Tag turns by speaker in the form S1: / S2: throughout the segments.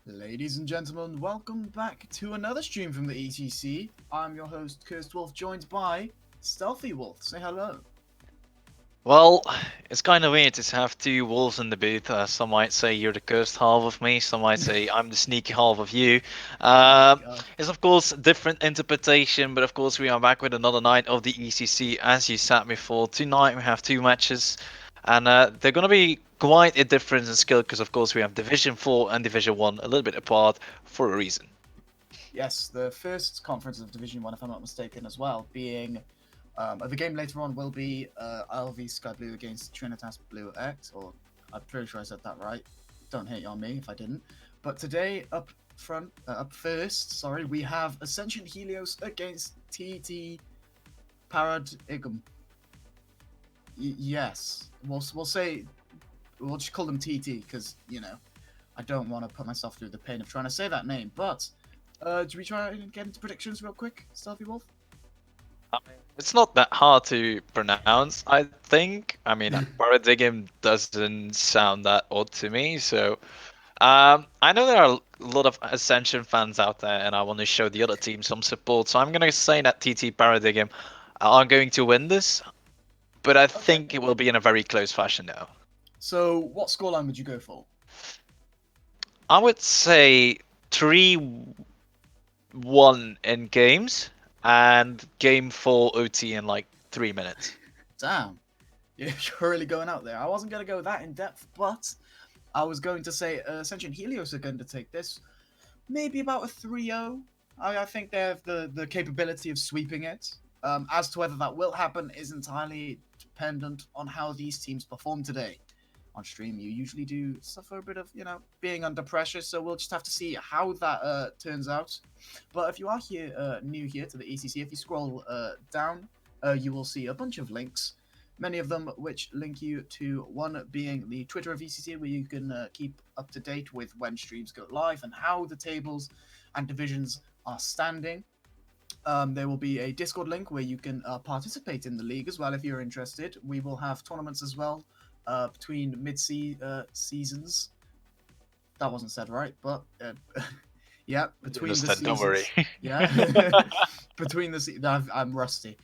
S1: Ladies and gentlemen, welcome back to another stream from the ETC. I'm your host, Cursed Wolf, joined by Stealthy Wolf. Say hello.
S2: Well, it's kind of weird to have two wolves in the booth. Some might say you're the cursed half of me. Some might say I'm the sneaky half of you.
S1: Oh my
S2: Uh,
S1: god.
S2: it's of course different interpretation, but of course we are back with another night of the ECC. As you said before, tonight we have two matches, and they're gonna be quite a difference in skill because of course we have Division 4 and Division 1 a little bit apart for a reason.
S1: Yes, the first conference of Division 1, if I'm not mistaken, as well, being. The game later on will be LV Sky Blue against Trinitas Blue X, or I'm pretty sure I said that right. Don't hate on me if I didn't. But today, up first, sorry, we have Ascension Helios against TT Paradigm. Yes, we'll just call them TT because I don't want to put myself through the pain of trying to say that name. But do we try and get into predictions real quick, Stealthy Wolf?
S2: I mean, it's not that hard to pronounce, I think. I mean, Paradigm doesn't sound that odd to me, so I know there are a lot of Ascension fans out there, and I want to show the other team some support. So I'm going to say that TT Paradigm are going to win this, but I
S1: Okay.
S2: think it will be in a very close fashion now.
S1: So what scoreline would you go for?
S2: I would say 3-1 in games, and game 4 OT in like 3 minutes.
S1: Damn, you're really going out there. I wasn't going to go that in depth, but I was going to say Ascension Helios are going to take this maybe about a 3-0. I think they have the capability of sweeping it. As to whether that will happen is entirely dependent on how these teams perform today. On stream, you usually do suffer a bit of, being under pressure, so we'll just have to see how that turns out. But if you are new here to the ECC, if you scroll down, you will see a bunch of links, many of them which link you to one being the Twitter of ECC, where you can keep up to date with when streams go live and how the tables and divisions are standing. There will be a Discord link where you can participate in the league as well if you're interested. We will have tournaments as well between seasons. That wasn't said right, but yeah,
S2: You
S1: between the
S2: understand? Don't worry.
S1: seasons. Yeah, between I'm rusty.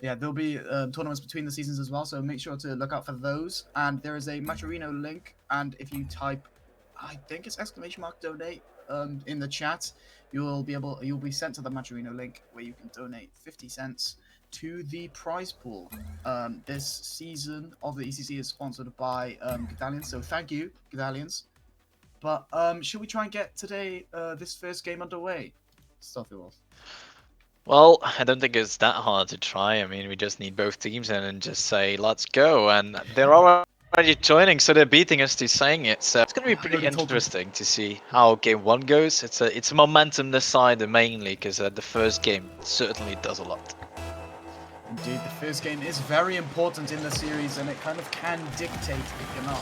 S1: Yeah, there'll be tournaments between the seasons as well, so make sure to look out for those. And there is a Maturino link, and if you type, I think it's !donate in the chat, you'll be sent to the Maturino link where you can donate 50 cents to the prize pool. This season of the ECC is sponsored by Godalions, so thank you, Godalions. But should we try and get this first game underway? Stuffy Wolf.
S2: Well, I don't think it's that hard to try. I mean, we just need both teams in and just say, let's go. And they're already joining, so they're beating us to saying it. So it's going to be
S1: I
S2: pretty
S1: already told them.
S2: interesting to see how game 1 goes. It's a momentum decider mainly, because the first game certainly does a lot.
S1: Indeed, the first game is very important in the series, and it kind of can dictate if you're not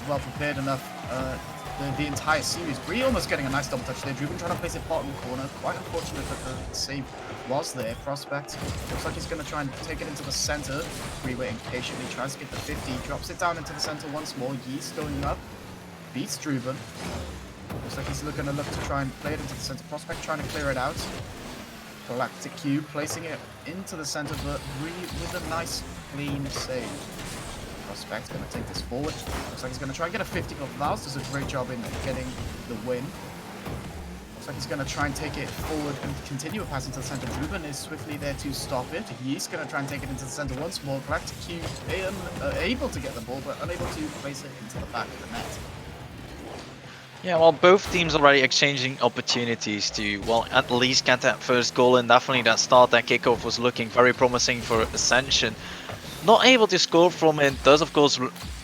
S1: well prepared enough. The entire series. Bree almost getting a nice double touch there. Druben trying to place it bottom corner. Quite unfortunate that the save was there. Prospect looks like he's going to try and take it into the center. Bree waiting patiently, tries to get the 50, drops it down into the center once more. Yeast going up, beats Druben. Looks like he's going to look to try and play it into the center. Prospect trying to clear it out. Galactic Cube placing it into the center, but Bree with a nice clean save. Prospect going to take this forward. Looks like he's going to try and get a 50, but Vals does a great job in getting the win. Looks like he's going to try and take it forward and continue a pass into the center. Druben is swiftly there to stop it. He's going to try and take it into the center once more. Galactic Cube able to get the ball, but unable to place it into the back of the net.
S2: Yeah, well, both teams already exchanging opportunities to, well, at least get that first goal in. Definitely that start, that kickoff was looking very promising for Ascension. Not able to score from it does, of course,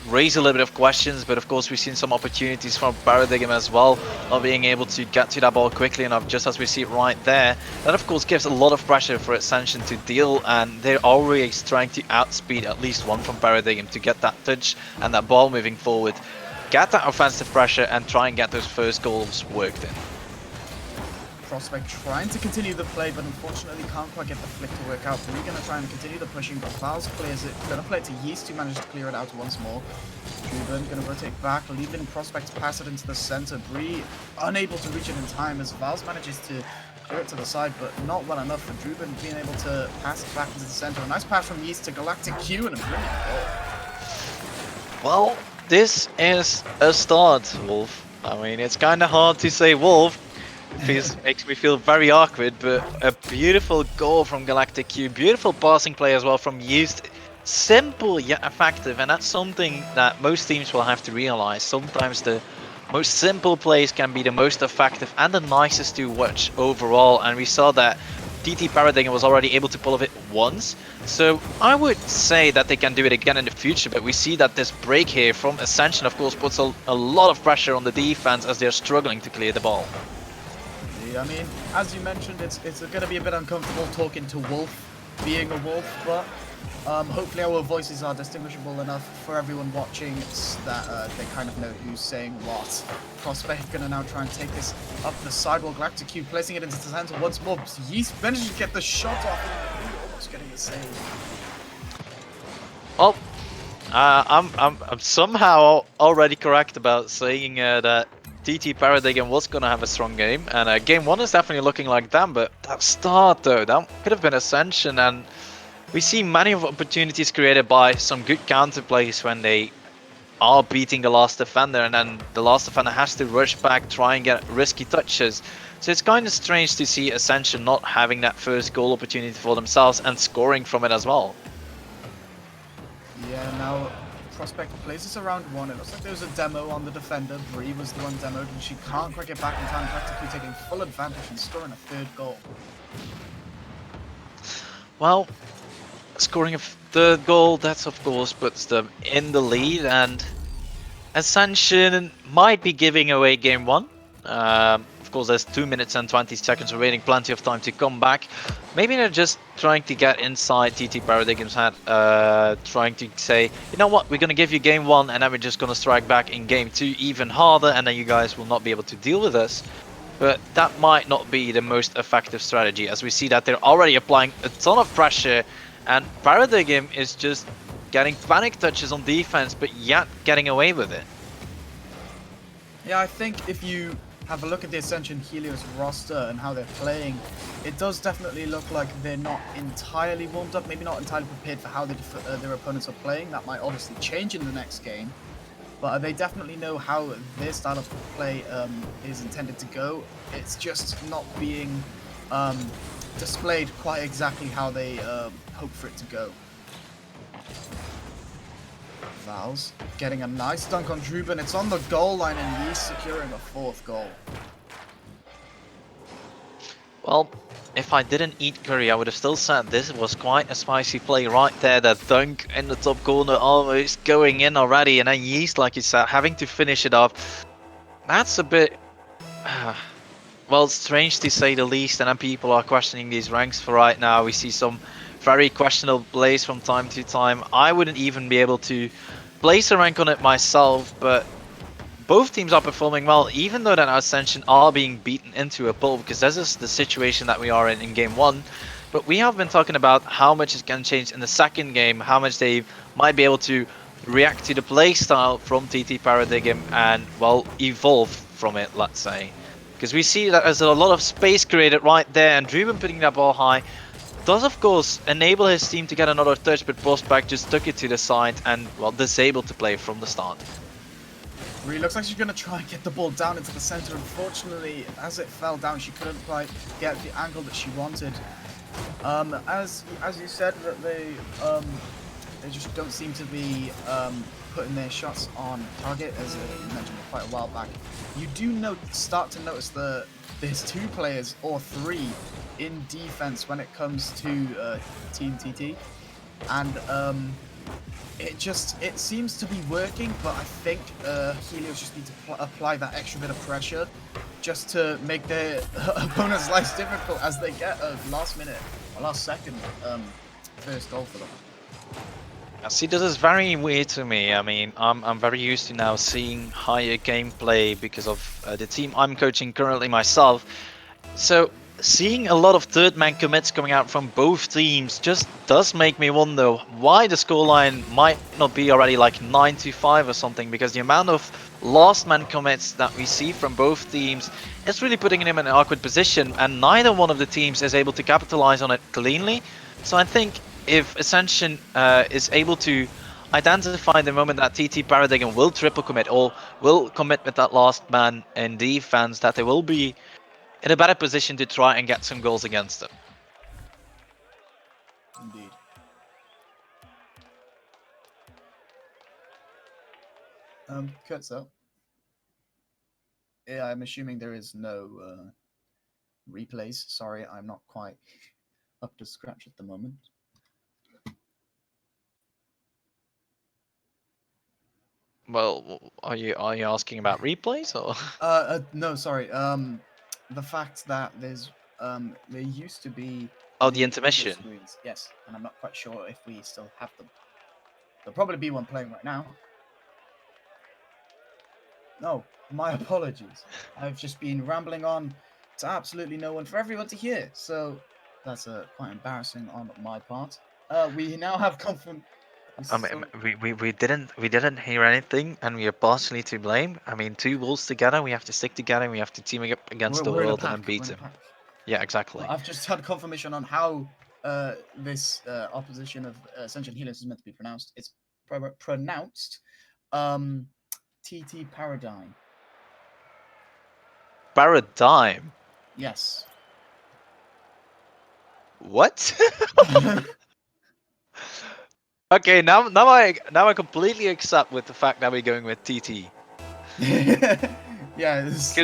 S2: raise a little bit of questions, but of course we've seen some opportunities from Paradigm as well, not being able to get to that ball quickly enough, just as we see it right there. That, of course, gives a lot of pressure for Ascension to deal, and they're always trying to outspeed at least one from Paradigm to get that touch and that ball moving forward. Get that offensive pressure and try and get those first goals worked in.
S1: Prospect trying to continue the play, but unfortunately can't quite get the flick to work out. We're going to try and continue the pushing, but Val's clears it. Going to play it to Yeast, who managed to clear it out once more. Druben going to rotate back, leaving Prospect to pass it into the center. Bree unable to reach it in time as Val's manages to clear it to the side, but not well enough for Druben being able to pass it back into the center. A nice pass from Yeast to Galactic Q and a brilliant goal.
S2: Well, this is a start, Wolf. I mean, it's kind of hard to say Wolf. Makes me feel very awkward, but a beautiful goal from Galactic Q. Beautiful passing play as well from Yeast. Simple yet effective, and that's something that most teams will have to realize. Sometimes the most simple plays can be the most effective and the nicest to watch overall, and we saw that TT Paradigm was already able to pull off it once, so I would say that they can do it again in the future, but we see that this break here from Ascension of course puts a lot of pressure on the defense as they're struggling to clear the ball.
S1: I mean, as you mentioned, it's going to be a bit uncomfortable talking to Wolf, being a Wolf, but hopefully our voices are distinguishable enough for everyone watching that they kind of know who's saying what. Prospect going to now try and take this up the sidewall. Galactic Q placing it into the center once more. Yeast manages to get the shot off and almost getting the save.
S2: Well, I'm somehow already correct about saying that TT Paradigm was gonna have a strong game, and game 1 is definitely looking like them, but that start though, that could have been Ascension, and we see many of opportunities created by some good counter plays when they are beating the last defender, and then the last defender has to rush back, try and get risky touches. So it's kind of strange to see Ascension not having that first goal opportunity for themselves and scoring from it as well.
S1: Yeah, now Prospect plays this around 1. It looks like there was a demo on the defender. Bree was the one demoed, and she can't quite get back in time, practically taking full advantage and scoring a 3rd goal.
S2: Well, scoring a 3rd goal, that's of course puts them in the lead, and Ascension might be giving away game 1. Of course, there's 2 minutes and 20 seconds remaining, plenty of time to come back. Maybe they're just trying to get inside TT Paradigm's head, trying to say, you know what, we're going to give you game 1 and then we're just going to strike back in game 2 even harder, and then you guys will not be able to deal with us. But that might not be the most effective strategy, as we see that they're already applying a ton of pressure, and Paradigm is just getting panic touches on defense, but yet getting away with it.
S1: Yeah, I think if you have a look at the Ascension Helios roster and how they're playing, it does definitely look like they're not entirely warmed up, maybe not entirely prepared for how their opponents are playing. That might obviously change in the next game, but they definitely know how their style of play is intended to go. It's just not being displayed quite exactly how they hope for it to go. Val's getting a nice dunk on Druben. It's on the goal line, and he's securing a 4th goal.
S2: Well, if I didn't eat curry, I would have still said this was quite a spicy play right there. That dunk in the top corner almost going in already, and then Yeast, like you said, having to finish it off. That's a bit, well, strange to say the least, and then people are questioning these ranks for right now. We see some very questionable plays from time to time. I wouldn't even be able to place a rank on it myself, but both teams are performing well, even though that Ascension are being beaten into a pulp, because this is the situation that we are in game 1. But we have been talking about how much it can change in the second game, how much they might be able to react to the play style from TT Paradigm and, well, evolve from it, let's say. Because we see that there's a lot of space created right there, and Druben putting that ball high does of course enable his team to get another touch, but Prospect just took it to the side and, well, disabled to play from the start.
S1: Bree looks like she's going to try and get the ball down into the center. Unfortunately, as it fell down, she couldn't quite get the angle that she wanted. As you said, that they just don't seem to be putting their shots on target, as you mentioned quite a while back. You do start to notice there's 2 players or 3 in defense when it comes to Team TT, and it seems to be working, but I think Helios just need to apply that extra bit of pressure just to make their opponents' lives difficult as they get a last second first goal for them.
S2: See, this is very weird to me. I mean, I'm very used to now seeing higher gameplay because of the team I'm coaching currently myself. So seeing a lot of third man commits coming out from both teams just does make me wonder why the scoreline might not be already like 9-5 or something, because the amount of last man commits that we see from both teams is really putting them in an awkward position, and neither one of the teams is able to capitalize on it cleanly. So I think if Ascension is able to identify the moment that TT Paradigm will triple commit or will commit with that last man in defense, that they will be in a better position to try and get some goals against them.
S1: Indeed. Kurtzel. Yeah, I'm assuming there is no replays. Sorry, I'm not quite up to scratch at the moment.
S2: Well, are you asking about replays or?
S1: No, sorry. The fact that there used to be
S2: Oh, the
S1: the video
S2: intermission.
S1: screens, yes, and I'm not quite sure if we still have them. There'll probably be one playing right now. No, my apologies. I've just been rambling on to absolutely no one for everyone to hear. So that's quite embarrassing on my part. We now have confirmed.
S2: I mean, we didn't hear anything, and we are partially to blame. I mean, two wolves together, we have to stick together, and we have to team up against the
S1: We're in a
S2: world and then
S1: pack. We're
S2: beat
S1: in a
S2: them.
S1: pack.
S2: Yeah, exactly.
S1: I've just had confirmation on how this opposition of Ascension Helios is meant to be pronounced. It's pronounced TT Paradigm.
S2: Paradigm.
S1: Yes.
S2: What? Okay, now I completely accept with the fact that we're going with TT.
S1: Yeah, this,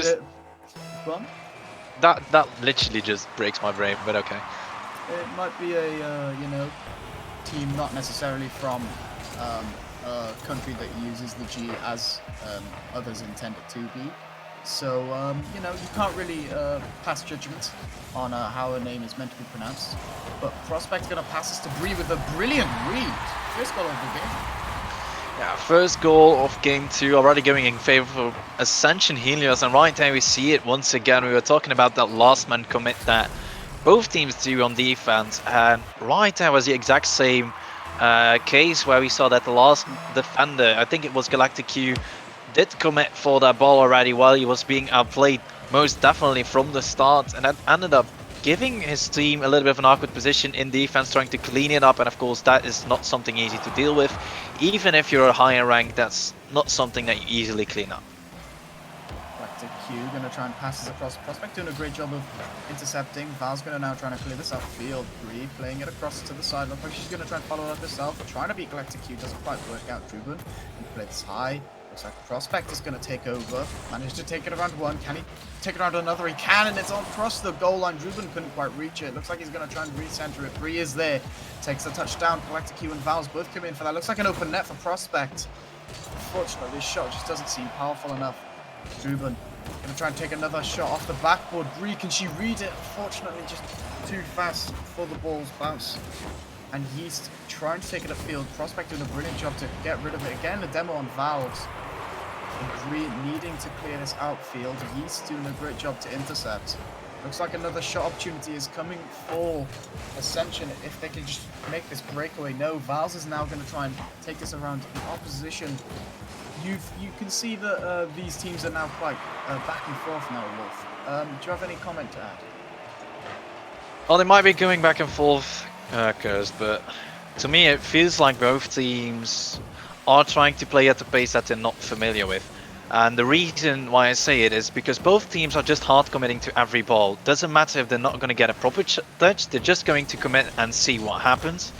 S1: go on.
S2: That literally just breaks my brain, but okay.
S1: It might be a team not necessarily from a country that uses the G as others intend it to be. So you can't really pass judgment on how a name is meant to be pronounced. But Prospect's gonna pass us to Bree with a brilliant read. First goal of the game.
S2: Yeah, first goal of game 2 already going in favor of Ascension Helios, and right there we see it once again. We were talking about that last man commit that both teams do on defense, and right there was the exact same case where we saw that the last defender, I think it was Galactic Q, did commit for that ball already while he was being outplayed most definitely from the start, and that ended up giving his team a little bit of an awkward position in defense, trying to clean it up, and of course that is not something easy to deal with. Even if you're a higher rank, that's not something that you easily clean up.
S1: Back to Q, gonna try and pass this across. Prospect doing a great job of intercepting. Val's gonna now try to clear this outfield. Bree playing it across to the side. Looks like she's gonna try and follow it up herself. Trying to beat Galactic Q, doesn't quite work out. Druben can play this high. Looks like Prospect is going to take over. Managed to take it around one. Can he take it around another? He can, and it's on across the goal line. Druben couldn't quite reach it. Looks like he's going to try and recenter it. Bree is there. Takes the touchdown. Galactic Q and Val's both come in for that. Looks like an open net for Prospect. Unfortunately, this shot just doesn't seem powerful enough. Druben going to try and take another shot off the backboard. Bree, can she read it? Unfortunately, just too fast for the ball's bounce. And Yeast trying to take it upfield. Prospect doing a brilliant job to get rid of it. Again, the demo on Valves. Bree needing to clear this outfield. Yeast doing a great job to intercept. Looks like another shot opportunity is coming for Ascension if they can just make this breakaway. No, Valves is now going to try and take this around the opposition. You can see that these teams are now quite back and forth now, Wolf. Do you have any comment to add?
S2: Well, they might be going back and forth, Curse, but to me it feels like both teams are trying to play at a pace that they're not familiar with. And the reason why I say it is because both teams are just hard committing to every ball. Doesn't matter if they're not going to get a proper touch, they're just going to commit and see what happens.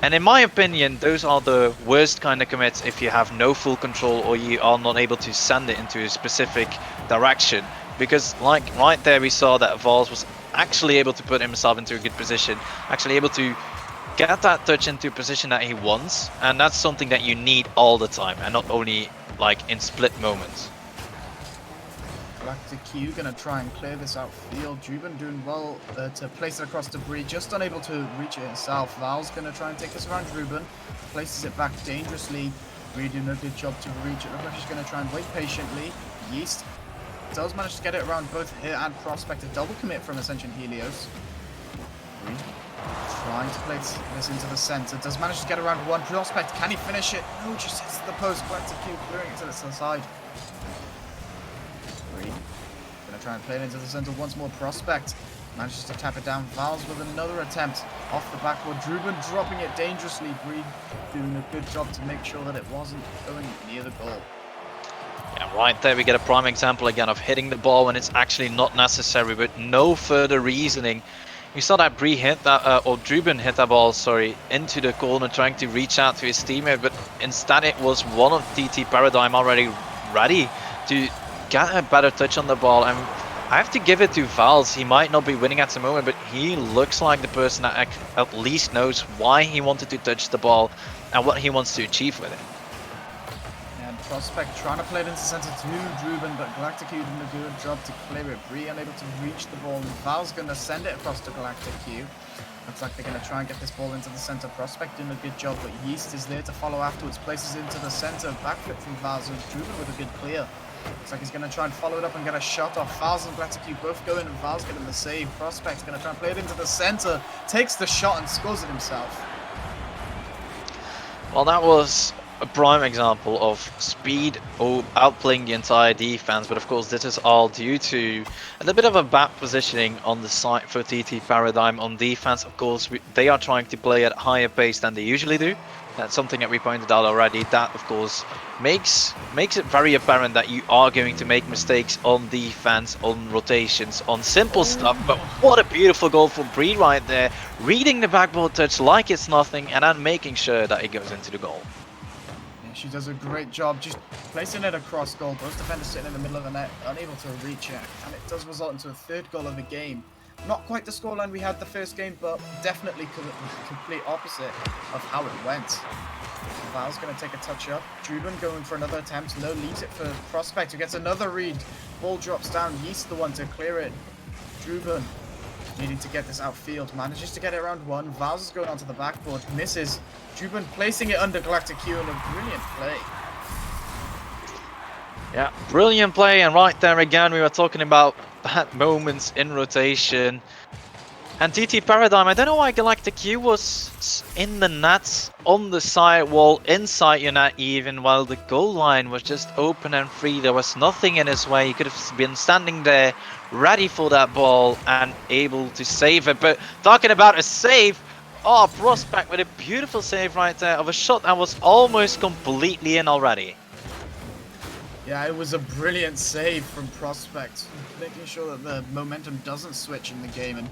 S2: And in my opinion, those are the worst kind of commits if you have no full control or you are not able to send it into a specific direction. Because like right there we saw that Vals was actually able to put himself into a good position, actually able to get that touch into a position that he wants, and that's something that you need all the time and not only like in split moments.
S1: Galactic Q gonna try and clear this outfield. Druben doing well to place it across to Bree, just unable to reach it himself. Val's gonna try and take this around Druben, places it back dangerously. Bree doing a good job to reach it. Looks like she's gonna try and wait patiently. Yeast does manage to get it around both Hit and Prospect. A double commit from Ascension Helios. Trying to place this into the center. Does manage to get around one. Prospect, can he finish it? No, just hits the post. Galactic Cube clearing it to the side. Gonna try and play it into the center once more. Prospect manages to tap it down. Val's with another attempt off the backboard. Druben dropping it dangerously. Bree doing a good job to make sure that it wasn't going near the goal.
S2: Yeah, right there we get a prime example again of hitting the ball when it's actually not necessary, but no further reasoning. We saw that Bree hit that, or Druben hit that ball, sorry, into the corner trying to reach out to his teammate, but instead it was one of TT Paradigm already ready to get a better touch on the ball. And I have to give it to Vals. He might not be winning at the moment, but he looks like the person that at least knows why he wanted to touch the ball and what he wants to achieve with it.
S1: And Prospect trying to play it into center to Druben, but Galactic Q doing a good job to clear it. Bree unable to reach the ball, and Val's going to send it across to Galactic Q. Looks like they're going to try and get this ball into the center. Prospect doing a good job, but Yeast is there to follow afterwards. Places into the center. Backflip from Val's, and Druben with a good clear. Looks like he's going to try and follow it up and get a shot off. Val's and Galactic Q both going, and Val's getting the save. Prospect's going to try and play it into the center. Takes the shot and scores it himself.
S2: Well, that was a prime example of speed outplaying the entire defense, but of course this is all due to a little bit of a bad positioning on the side for TT Paradigm on defense. Of course, they are trying to play at a higher pace than they usually do. That's something that we pointed out already. That, of course, makes it very apparent that you are going to make mistakes on defense, on rotations, on simple stuff. But what a beautiful goal from Bree right there, reading the backboard touch like it's nothing, and then making sure that it goes into the goal.
S1: She does a great job just placing it across goal. Both defenders sitting in the middle of the net, unable to reach it. And it does result into a third goal of the game. Not quite the scoreline we had the first game, but definitely the complete opposite of how it went. Val's going to take a touch up. Druben going for another attempt. No, leaves it for Prospect, who gets another read. Ball drops down. Yeast the one to clear it. Druben needing to get this outfield. Manages to get it around one. Val's is going onto the backboard. Misses. Druben placing it under Galactic Q in a brilliant play.
S2: Yeah, brilliant play. And right there again, we were talking about bad moments in rotation. And TT Paradigm, I don't know why Galactic Q was in the net, on the side wall, inside your net even, while the goal line was just open and free. There was nothing in his way. He could have been standing there, ready for that ball and able to save it. But talking about a save, oh, Prospect with a beautiful save right there of a shot that was almost completely in already.
S1: Yeah, it was a brilliant save from Prospect, making sure that the momentum doesn't switch in the game. And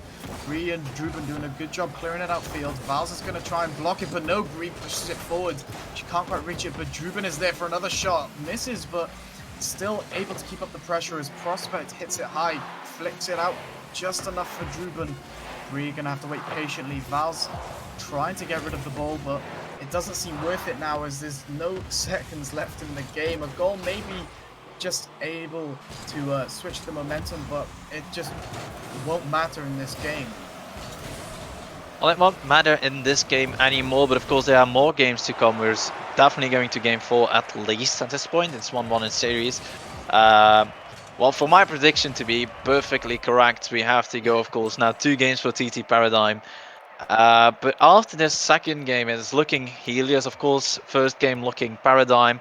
S1: Bree and Druben doing a good job clearing it outfield. Val's is going to try and block it, but no, Bree pushes it forward. She can't quite reach it, but Druben is there for another shot. Misses, but still able to keep up the pressure as Prospect hits it high, flicks it out just enough for Druben. Bree going to have to wait patiently. Val's trying to get rid of the ball, but it doesn't seem worth it now as there's no seconds left in the game. A goal may be just able to switch the momentum, but it just won't matter in this game.
S2: Well, it won't matter in this game anymore, but of course there are more games to come. We're definitely going to game 4 at least at this point. It's 1-1 in series. Well, for my prediction to be perfectly correct, we have to go, of course, now 2 games for TT Paradigm. But after this second game, it's looking Helios, of course. First game looking Paradigm.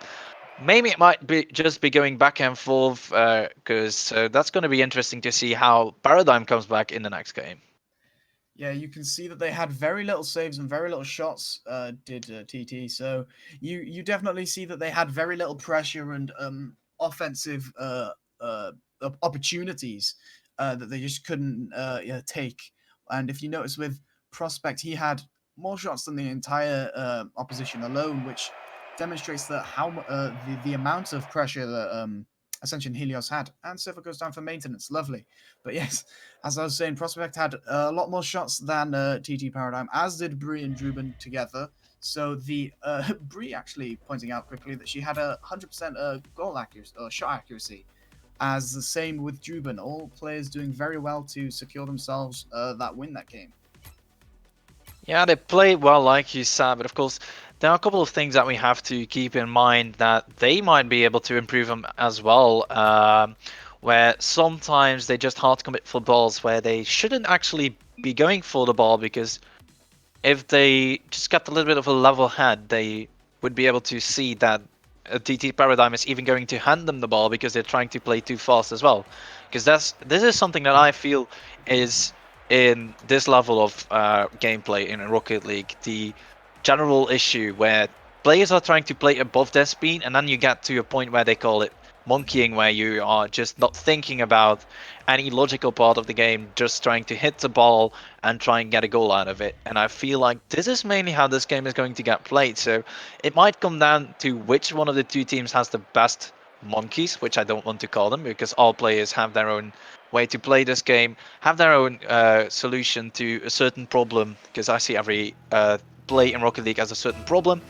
S2: Maybe it might be just be going back and forth, because that's going to be interesting to see how Paradigm comes back in the next game.
S1: Yeah, you can see that they had very little saves and very little shots, did TT. So you definitely see that they had very little pressure and offensive opportunities that they just couldn't take. And if you notice with Prospect, he had more shots than the entire opposition alone, which demonstrates that how the amount of pressure that Ascension Helios had. And Silver goes down for maintenance. Lovely. But yes, as I was saying, Prospect had a lot more shots than TT Paradigm, as did Bree and Druben together. So the Bree actually pointing out quickly that she had a 100% goal accuracy, or shot accuracy, as the same with Druben. All players doing very well to secure themselves that win that game.
S2: Yeah, they played well, like you said, but of course, there are a couple of things that we have to keep in mind that they might be able to improve them as well. where sometimes they just hard commit for balls where they shouldn't actually be going for the ball, because if they just got a little bit of a level head, they would be able to see that a TT Paradigm is even going to hand them the ball because they're trying to play too fast as well. Because this is something that I feel is in this level of gameplay in Rocket League, the general issue where players are trying to play above their speed, and then you get to a point where they call it monkeying, where you are just not thinking about any logical part of the game, just trying to hit the ball and try and get a goal out of it. And I feel like this is mainly how this game is going to get played. So it might come down to which one of the two teams has the best monkeys, which I don't want to call them, because all players have their own way to play this game, have their own solution to a certain problem, because I see every play in Rocket League as a certain problem.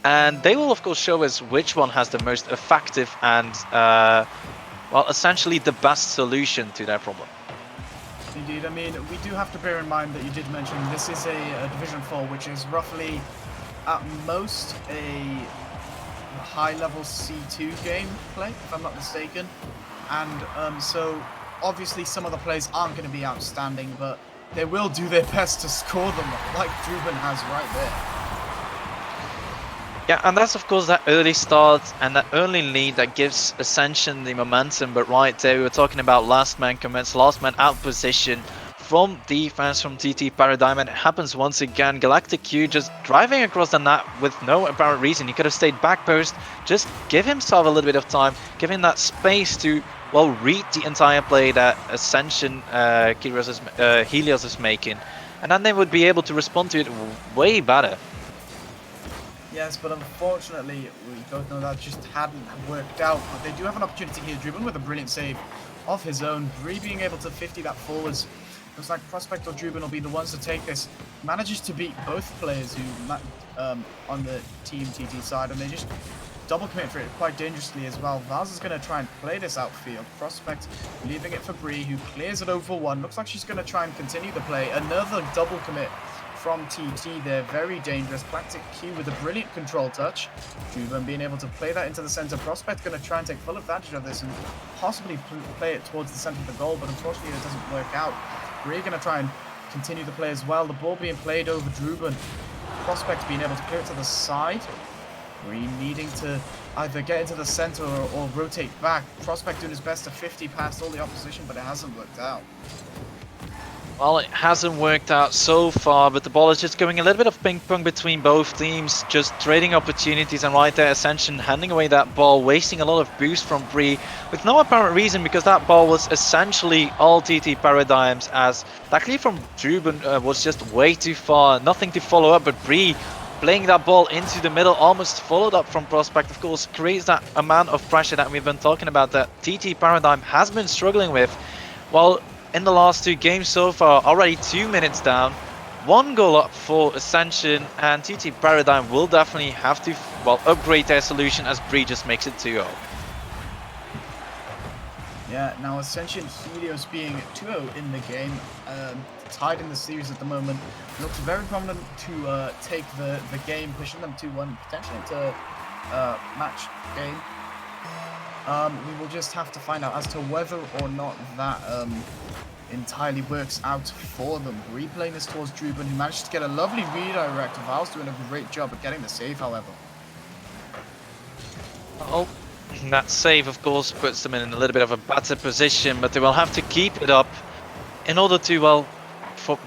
S2: And they will of course show us which one has the most effective and well, essentially the best solution to their problem.
S1: Indeed, I mean, we do have to bear in mind that you did mention this is a Division 4, which is roughly, at most, a high-level C2 gameplay, if I'm not mistaken. And so, obviously, some of the plays aren't going to be outstanding, but they will do their best to score them, like Druben has right there.
S2: Yeah, and that's of course that early start and that early lead that gives Ascension the momentum. But right there, we were talking about last man commits, last man out position from defense from TT Paradigm, and it happens once again. Galactic Q just driving across the net with no apparent reason. He could have stayed back post, just give himself a little bit of time, give him that space to, well, read the entire play that Ascension Helios is making, and then they would be able to respond to it way better.
S1: Yes, but unfortunately, we both know that just hadn't worked out. But they do have an opportunity here. Druben with a brilliant save of his own. Bree being able to 50 that forwards. Looks like Prospect or Druben will be the ones to take this. Manages to beat both players who on the Team TT side, and they just double commit for it quite dangerously as well. Vaz is going to try and play this outfield. Prospect leaving it for Bree, who clears it over one. Looks like she's going to try and continue the play. Another double commit from TT there, very dangerous. Galactic Q with a brilliant control touch. Druben being able to play that into the center. Prospect going to try and take full advantage of this and possibly play it towards the center of the goal, but unfortunately it doesn't work out. Bree going to try and continue the play as well. The ball being played over Druben. Prospect being able to clear it to the side. Bree needing to either get into the center or rotate back. Prospect doing his best to 50 past all the opposition, but it hasn't worked out.
S2: Well, it hasn't worked out so far, but the ball is just going a little bit of ping pong between both teams, just trading opportunities, and right there, Ascension handing away that ball, wasting a lot of boost from Bree with no apparent reason, because that ball was essentially all TT Paradigms, as that clear from Druben was just way too far, nothing to follow up, but Bree playing that ball into the middle, almost followed up from Prospect, of course, creates that amount of pressure that we've been talking about that TT Paradigm has been struggling with. Well, in the last two games so far, already 2 minutes down, 1 goal up for Ascension, and TT Paradigm will definitely have to, well, upgrade their solution as Bree just makes it 2-0.
S1: Yeah, now Ascension Helios being 2-0 in the game, tied in the series at the moment, looks very prominent to take the game, pushing them 2-1, potentially into match game. We will just have to find out as to whether or not that entirely works out for them. Replaying this towards Druben, who managed to get a lovely redirect. Val's doing a great job at getting the save, however.
S2: Oh, that save, of course, puts them in a little bit of a better position, but they will have to keep it up in order to, well,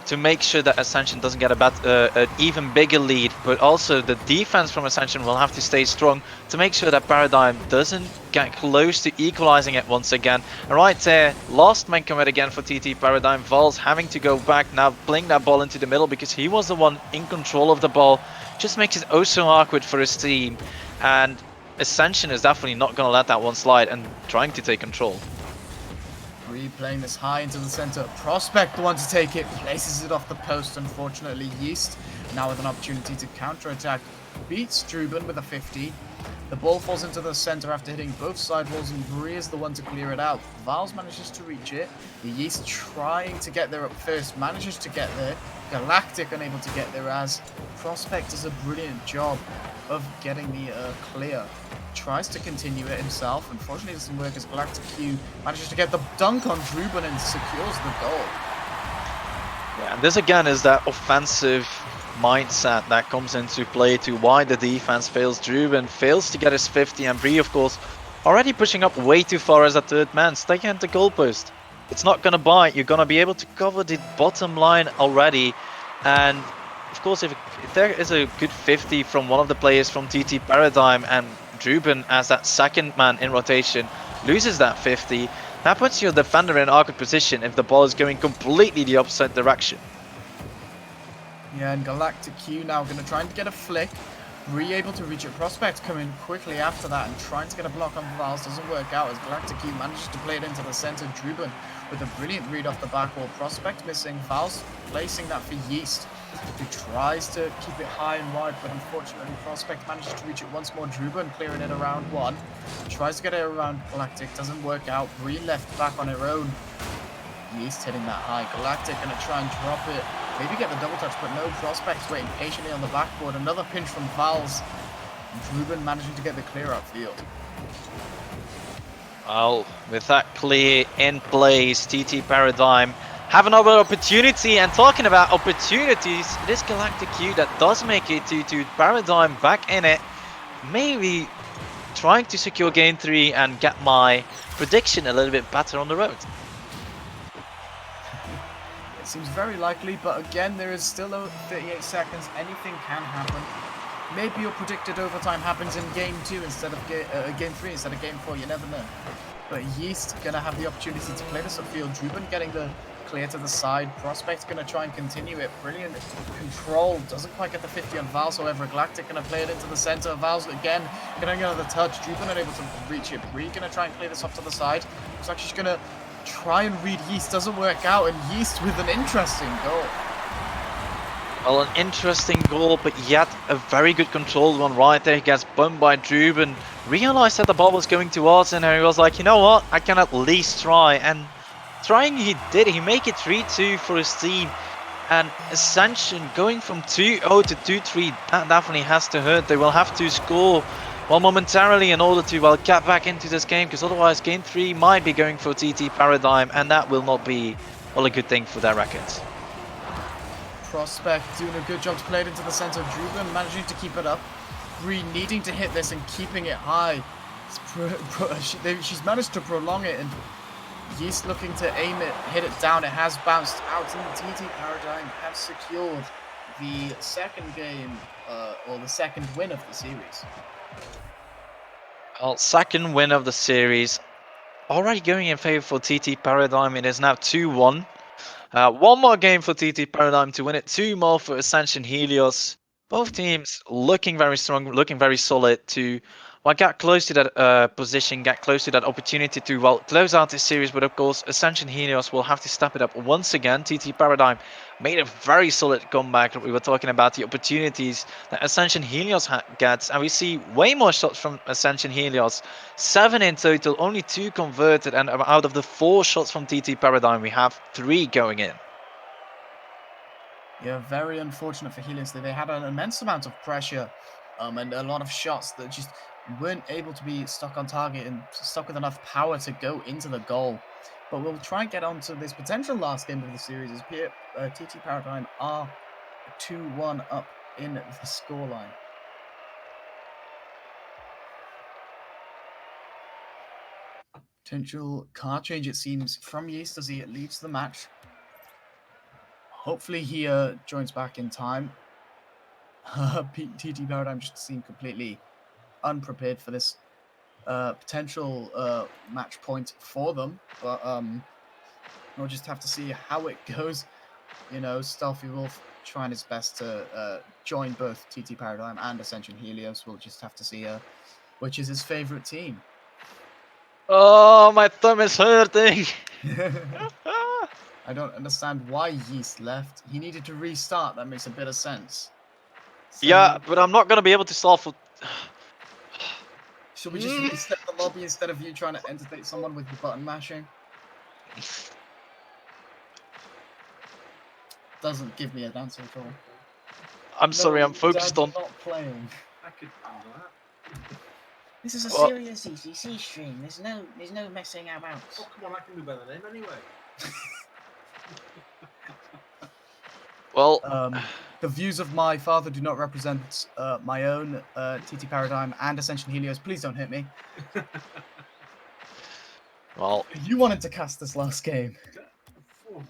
S2: to make sure that Ascension doesn't get an even bigger lead, but also the defense from Ascension will have to stay strong to make sure that Paradigm doesn't get close to equalizing it once again. And right there, last man commit again for TT Paradigm. Val's having to go back now, playing that ball into the middle because he was the one in control of the ball. Just makes it oh so awkward for his team, and Ascension is definitely not going to let that one slide and trying to take control.
S1: Replaying this high into the center. Prospect the one to take it, places it off the post. Unfortunately, Yeast now with an opportunity to counter-attack. Beats Druben with a 50. The ball falls into the center after hitting both side walls, and Bree is the one to clear it out. Vals manages to reach it. The Yeast trying to get there up first, manages to get there. Galactic unable to get there, as Prospect does a brilliant job of getting the clear. Tries to continue it himself. Unfortunately, it doesn't work, as Galactic Q manages to get the dunk on Druben and secures the goal.
S2: Yeah, and this again is that offensive mindset that comes into play to why the defense fails. Druben fails to get his 50, and Bree, of course, already pushing up way too far as a third man, staying at the goalpost. It's not going to bite. You're going to be able to cover the bottom line already. And of course, if there is a good 50 from one of the players from TT Paradigm, and Druben as that second man in rotation loses that 50, that puts your defender in awkward position if the ball is going completely the opposite direction.
S1: Yeah, and Galactic Q now going to try and get a flick. Bree able to reach it. Prospect coming quickly after that and trying to get a block on Vals. Doesn't work out, as Galactic Q manages to play it into the center. Druben with a brilliant read off the back wall. Prospect missing. Vals placing that for Yeast, who tries to keep it high and wide, but unfortunately Prospect manages to reach it once more. Druben clearing it around one. Tries to get it around Galactic. Doesn't work out. Bree left back on her own. Yeast hitting that high. Galactic going to try and drop it. Maybe get the double touch, but no. Prospects waiting patiently on the backboard. Another pinch from Vals. Druben managing to get the clear outfield.
S2: Well, with that clear in place, TT Paradigm have another opportunity. And talking about opportunities, it is Galactic Q that does make it to Paradigm back in it. Maybe trying to secure game 3 and get my prediction a little bit better on the road.
S1: It seems very likely, but again, there is still 38 seconds. Anything can happen. Maybe your predicted overtime happens in game 2 instead of game 3 instead of game 4. You never know. But Yeast gonna have the opportunity to play this upfield. Druben getting the clear to the side. Prospect's gonna try and continue it. Brilliant control. Doesn't quite get the 50 on Vals. However, Galactic gonna play it into the center. Vals again gonna get another touch. Druben unable to reach it. Bree gonna try and clear this off to the side. Looks like she's gonna try and read Yeast. Doesn't work out, and Yeast with an interesting goal.
S2: Well, an interesting goal, but yet a very good controlled one right there. He gets bumped by Druben. Realized that the ball was going towards him, and he was like, you know what, I can at least try. And trying he did. He make it 3-2 for his team. And Ascension going from 2-0 to 2-3, that definitely has to hurt. They will have to score, well, momentarily in order to, well, get back into this game, because otherwise game 3 might be going for TT Paradigm, and that will not be, well, a good thing for their records.
S1: Prospect doing a good job to play it into the center. Druben managing to keep it up. Bree needing to hit this and keeping it high. She's managed to prolong it, and Yeast looking to aim it, hit it down. It has bounced out, and TT Paradigm have secured the second game, or the second win of the series.
S2: Well, second win of the series. Already going in favor for TT Paradigm. It is now 2-1. One more game for TT Paradigm to win it. 2 more for Ascension Helios. Both teams looking very strong, looking very solid to, well, get close to that position, get close to that opportunity to, well, close out this series. But of course, Ascension Helios will have to step it up once again. TT Paradigm made a very solid comeback. We were talking about the opportunities that Ascension Helios gets, and we see way more shots from Ascension Helios. 7 in total, only 2 converted, and out of the 4 shots from TT Paradigm, we have 3 going in.
S1: Yeah, very unfortunate for Helios. They had an immense amount of pressure, and a lot of shots that just weren't able to be stuck on target and stuck with enough power to go into the goal. But we'll try and get on to this potential last game of the series, as TT Paradigm are 2-1 up in the scoreline. Potential card change, it seems, from Yeast as he leads the match. Hopefully he joins back in time. TT Paradigm just seemed completely unprepared for this potential match point for them. But we'll just have to see how it goes. You know, Stealthy Wolf trying his best to join both TT Paradigm and Ascension Helios. We'll just have to see which is his favorite team.
S2: Oh, my thumb is hurting.
S1: I don't understand why Yeast left. He needed to restart. That makes a bit of sense.
S2: Yeah, but I'm not going to be able to solve for...
S1: Should we just reset the lobby instead of you trying to entertain someone with your button mashing? Doesn't give me an answer at all.
S2: I'm sorry, I'm focused
S1: Dad,
S2: on.
S1: you're not playing.
S3: I could handle that.
S1: This is a
S2: Well-
S1: serious ECC stream. There's no messing about.
S3: Oh, come on, I can do better than him anyway.
S2: Well,
S1: The views of my father do not represent my own TT Paradigm and Ascension Helios. Please don't hit me.
S2: well,
S1: You wanted to cast this last game.
S3: Oh,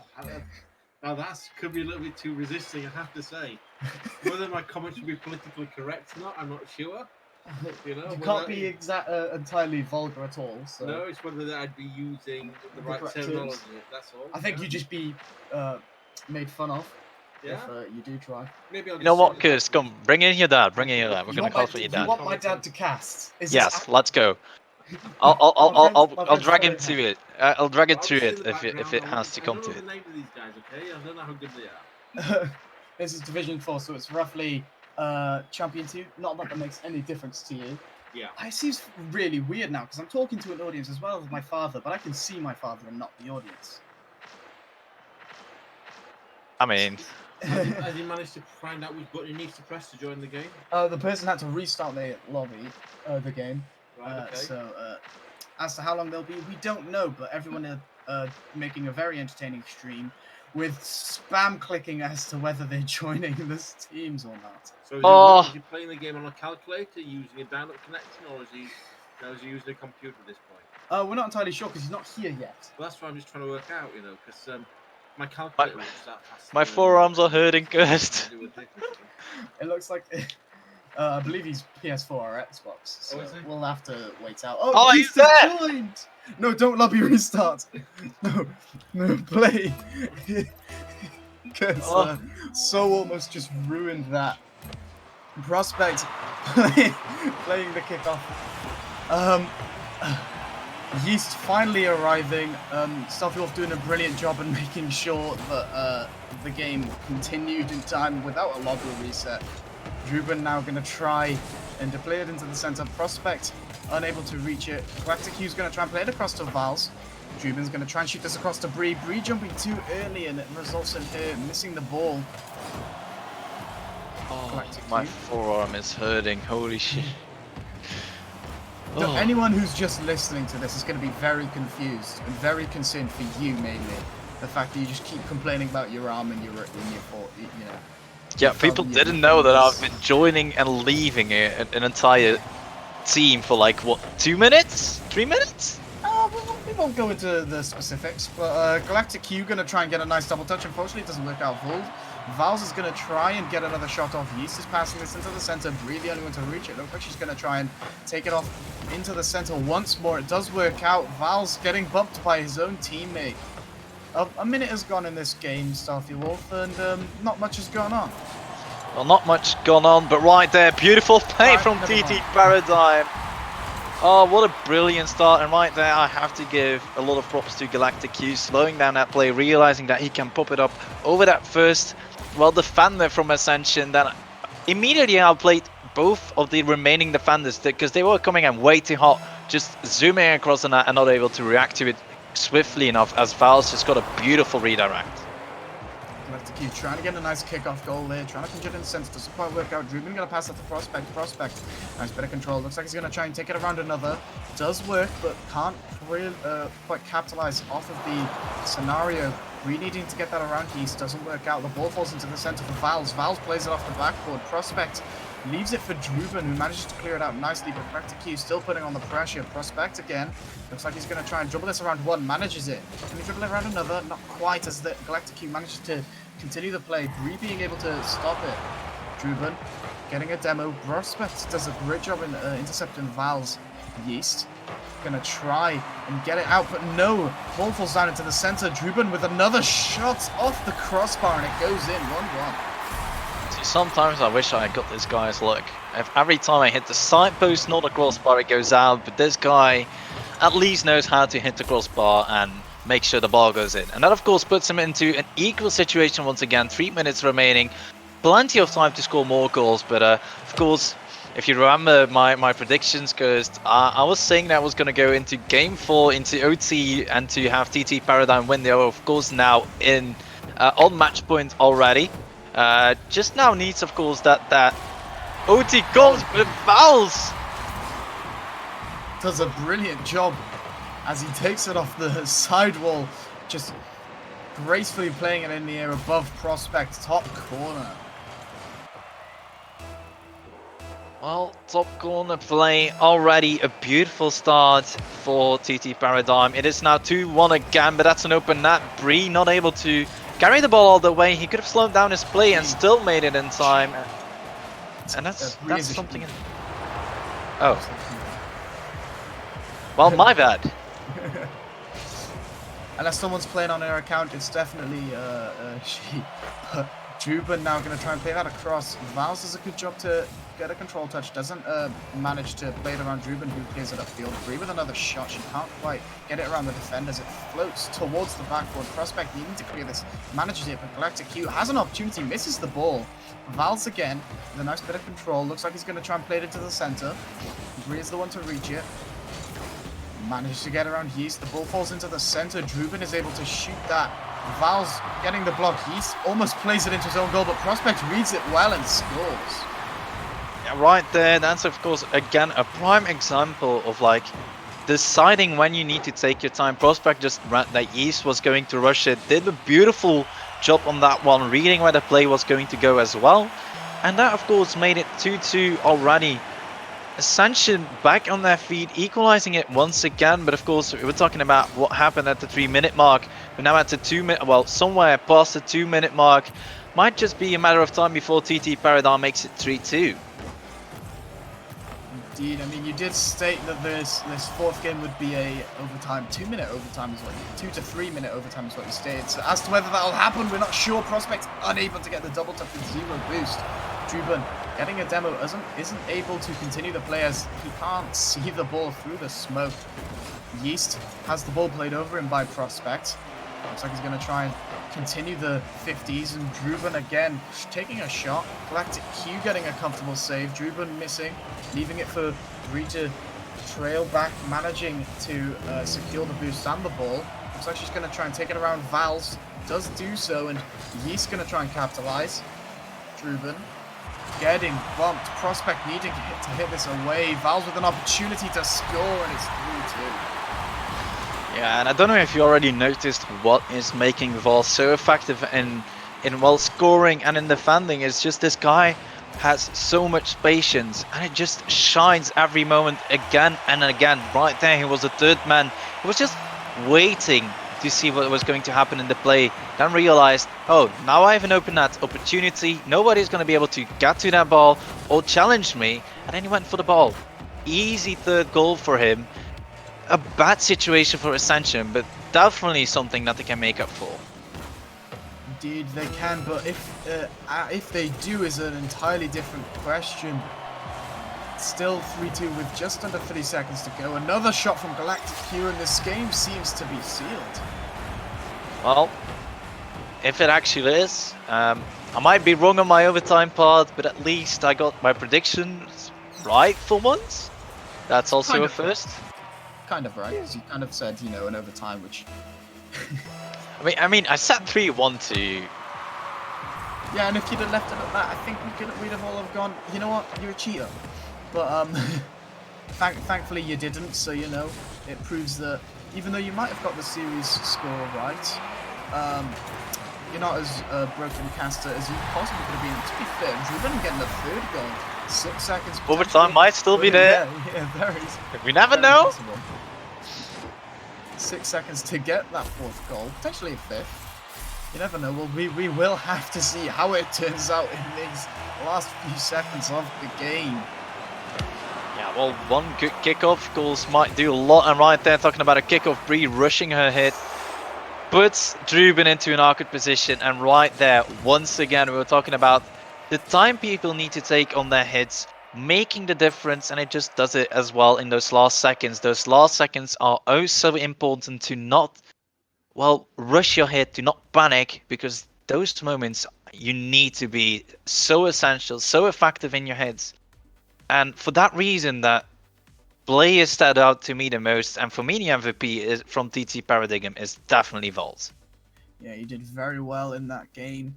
S3: now that could be a little bit too resisting, I have to say. Whether my comments should be politically correct or not, I'm not sure. You know,
S1: You
S3: whether-
S1: can't be entirely vulgar at all. So
S3: No, it's whether I'd be using the right
S1: correct
S3: terminology.
S1: terms.
S3: That's all.
S1: I think
S3: yeah.
S1: you just be made fun of
S3: Yeah.
S1: if you do try.
S3: Maybe I'll
S2: you know
S3: just
S2: what,
S3: say-
S2: Curse? Come, bring in your dad. Bring in your dad. We're
S1: You
S2: gonna
S1: want my-
S2: call for your
S1: You
S2: dad.
S1: want my dad to cast? Is this
S2: Yes, let's go. I'll drag
S1: friends
S2: into it. I'll drag it
S3: I'll
S2: through
S3: see
S2: it
S3: in the
S2: if it
S3: background,
S2: has to come
S3: I
S2: to
S3: don't know
S2: it.
S3: the name of these guys, okay? I don't know how good they are.
S1: This is Division 4, so it's roughly Champion 2. Not that makes any difference to you.
S3: Yeah.
S1: It seems really weird now because I'm talking to an audience as well as my father, but I can see my father and not the audience.
S2: I mean,
S3: Has he managed to find out which button he needs to press to join the game?
S1: The person had to restart the lobby, the game.
S3: Right, okay.
S1: So, as to how long they'll be, we don't know, but everyone is making a very entertaining stream with spam clicking as to whether they're joining the teams or not.
S3: So
S2: Oh.
S3: is he playing the game on a calculator, using a dial-up connection, or is he using a computer at this point?
S1: We're not entirely sure because he's not here yet.
S3: Well, that's what I'm just trying to work out, you know, because my calculator will start faster.
S2: my forearms are hurting, Cursed.
S1: It looks like, I believe he's PS4 or Xbox, so
S3: is he?
S1: we'll have to wait out.
S2: Oh,
S1: Oh,
S2: he's
S1: Beast has joined! No, don't lobby restart. No, play. Because so almost just ruined that. Prospect playing the kickoff. Yeast finally arriving. Starfield doing a brilliant job in making sure that the game continued in time without a lobby reset. Druben now going to try and deploy it into the center. Prospect unable to reach it. Galactic Hugh's going to try and play it across to Vals. Druben's going to try and shoot this across to Bree. Bree jumping too early and it results in her missing the ball. Galactic
S2: My
S1: Hugh.
S2: forearm is hurting. Holy shit.
S1: So
S2: Oh.
S1: anyone who's just listening to this is going to be very confused and very concerned for you mainly. The fact that you just keep complaining about your arm and your foot, you know.
S2: Yeah, people didn't know that I've been joining and leaving an entire team for like, what, 2 minutes? 3 minutes?
S1: We won't go into the specifics, but Galactic Q going to try and get a nice double touch. Unfortunately, it doesn't work out. Vuld. Vals is going to try and get another shot off. Yeast is passing this into the center. Bree, the only one to reach it. Looks like she's going to try and take it off into the center once more. It does work out. Vals getting bumped by his own teammate. A minute has gone in this game, Starfield Wolf, and not much has gone on.
S2: Well, not much gone on, but right there, beautiful play
S1: Right,
S2: from
S1: never
S2: TT
S1: mind.
S2: Paradigm. Oh, what a brilliant start, and right there I have to give a lot of props to Galactic Q, slowing down that play, realizing that he can pop it up over that first, well, defender from Ascension, that immediately outplayed both of the remaining defenders, because they were coming in way too hot, just zooming across the net and not able to react to it swiftly enough, as Val's just got a beautiful redirect.
S1: Galactic Q trying to get a nice kickoff goal there, trying to punch it in the center, doesn't quite work out. Druben gonna pass it to Prospect. Prospect, nice bit of control. Looks like he's gonna try and take it around another. Does work, but can't really, quite capitalize off of the scenario. Really needing to get that around East, doesn't work out. The ball falls into the center for Vals. Vals plays it off the backboard. Prospect leaves it for Druben, who manages to clear it out nicely, but Galactic Q still putting on the pressure. Prospect again. Looks like he's going to try and dribble this around one, manages it. Can he dribble it around another? Not quite, as the Galactic Q manages to continue the play. Bree being able to stop it. Druben getting a demo. Prospect does a great job in intercepting Val's. Yeast gonna try and get it out, but no. Ball falls down into the center. Druben with another shot off the crossbar, and it goes in 1-1.
S2: See, sometimes I wish I had got this guy's luck. If every time I hit the side post, not the crossbar, it goes out, but this guy at least knows how to hit the crossbar and make sure the ball goes in. And that of course puts him into an equal situation once again. 3 minutes remaining, plenty of time to score more goals, but of course if you remember my predictions, because I was saying that I was going to go into Game 4, into OT, and to have TT Paradigm win. They are, of course, now in on match point already. Just now needs, of course, that OT comes with fouls.
S1: Does a brilliant job as he takes it off the sidewall, just gracefully playing it in the air above Prospect's top corner.
S2: Well, top corner play already a beautiful start for TT Paradigm. It is now 2-1 again, but that's an open net. Bree not able to carry the ball all the way. He could have slowed down his play and still made it in time. And that's something. Oh. Well, my bad.
S1: Unless someone's playing on her account, it's definitely she. Druben now going to try and play that across. Vals does a good job to get a control touch. Doesn't manage to play it around Druben, who clears it upfield. Bree with another shot. She can't quite get it around the defenders. It floats towards the backboard. Prospect needing to clear this. Manages it, but Galactic Q has an opportunity. Misses the ball. Vals again with a nice bit of control. Looks like he's going to try and play it into the center. Bree is the one to reach it. Manages to get around Yeast. The ball falls into the center. Druben is able to shoot that. Val's getting the block. Yeast almost plays it into his own goal, but Prospect reads it well and scores.
S2: Yeah, right there. That's, of course, again, a prime example of, like, deciding when you need to take your time. Prospect just read that Yeast was going to rush it. Did a beautiful job on that one, reading where the play was going to go as well. And that, of course, made it 2-2 already. Ascension back on their feet, equalizing it once again, but of course we're talking about what happened at the 3-minute mark. We're now at the 2-minute, well, somewhere past the 2-minute mark. Might just be a matter of time before TT Paradigm makes it 3-2.
S1: Indeed, I mean, you did state that this fourth game would be a overtime, 2-minute overtime is what you, 2 to 3 minute overtime is what you stated. So as to whether that'll happen, we're not sure. Prospect unable to get the double tap with 0 boost. Druben getting a demo isn't able to continue the play as he can't see the ball through the smoke. Yeast has the ball played over him by Prospect. Looks like he's going to try and continue the 50s, and Druben again taking a shot. Galactic Q getting a comfortable save. Druben missing, leaving it for Bree to trail back, managing to secure the boost and the ball. Looks like she's going to try and take it around Vals. Does do so, and Yeast going to try and capitalize. Druben getting bumped. Prospect needing to hit this away. Vals with an opportunity to score, and it's 3-2.
S2: Yeah, and I don't know if you already noticed what is making Vals so effective in well scoring and in defending. It's just this guy has so much patience, and it just shines every moment again and again. Right there, he was the third man. He was just waiting to see what was going to happen in the play, then realized, oh, now I have an open net opportunity. Nobody's going to be able to get to that ball or challenge me, and then he went for the ball. Easy third goal for him. A bad situation for Ascension, but definitely something that they can make up for.
S1: Indeed, they can, but if they do is an entirely different question. Still 3-2 with just under 30 seconds to go. Another shot from Galactic Q, and this game seems to be sealed.
S2: Well, if it actually is, I might be wrong on my overtime part, but at least I got my predictions right for once. That's also
S1: Kind
S2: a
S1: of
S2: first.
S1: Kind of right, because you kind of said, you know, an overtime, which...
S2: I mean, I said 3-1-2.
S1: Yeah, and if you'd have left it at that, I think we'd have all have gone, you know what, you're a cheater. But thankfully you didn't, so you know, it proves that even though you might have got the series score right, you're not as broken caster as you possibly could have been. To be fair, Druben getting the third goal, 6 seconds.
S2: Overtime might still be there.
S1: Yeah, very.
S2: We never know.
S1: Possible. 6 seconds to get that fourth goal, potentially a fifth. You never know. Well, we will have to see how it turns out in these last few seconds of the game.
S2: Yeah, well, one good kickoff, of course, might do a lot. And right there, talking about a kickoff, Bree rushing her hit, puts Druben into an awkward position. And right there, once again, we were talking about the time people need to take on their hits, making the difference, and it just does it as well in those last seconds. Those last seconds are oh so important to not, well, rush your hit, to not panic, because those moments you need to be so essential, so effective in your hits. And for that reason, that player stood out to me the most, and for me the MVP is from TT Paradigm is definitely Vault.
S1: Yeah, he did very well in that game,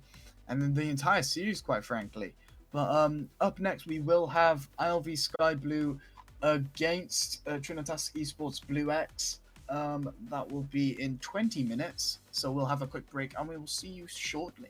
S1: and in the entire series, quite frankly. But up next, we will have ILV Sky Blue against Trinitas Esports Blue X. That will be in 20 minutes, so we'll have a quick break, and we will see you shortly.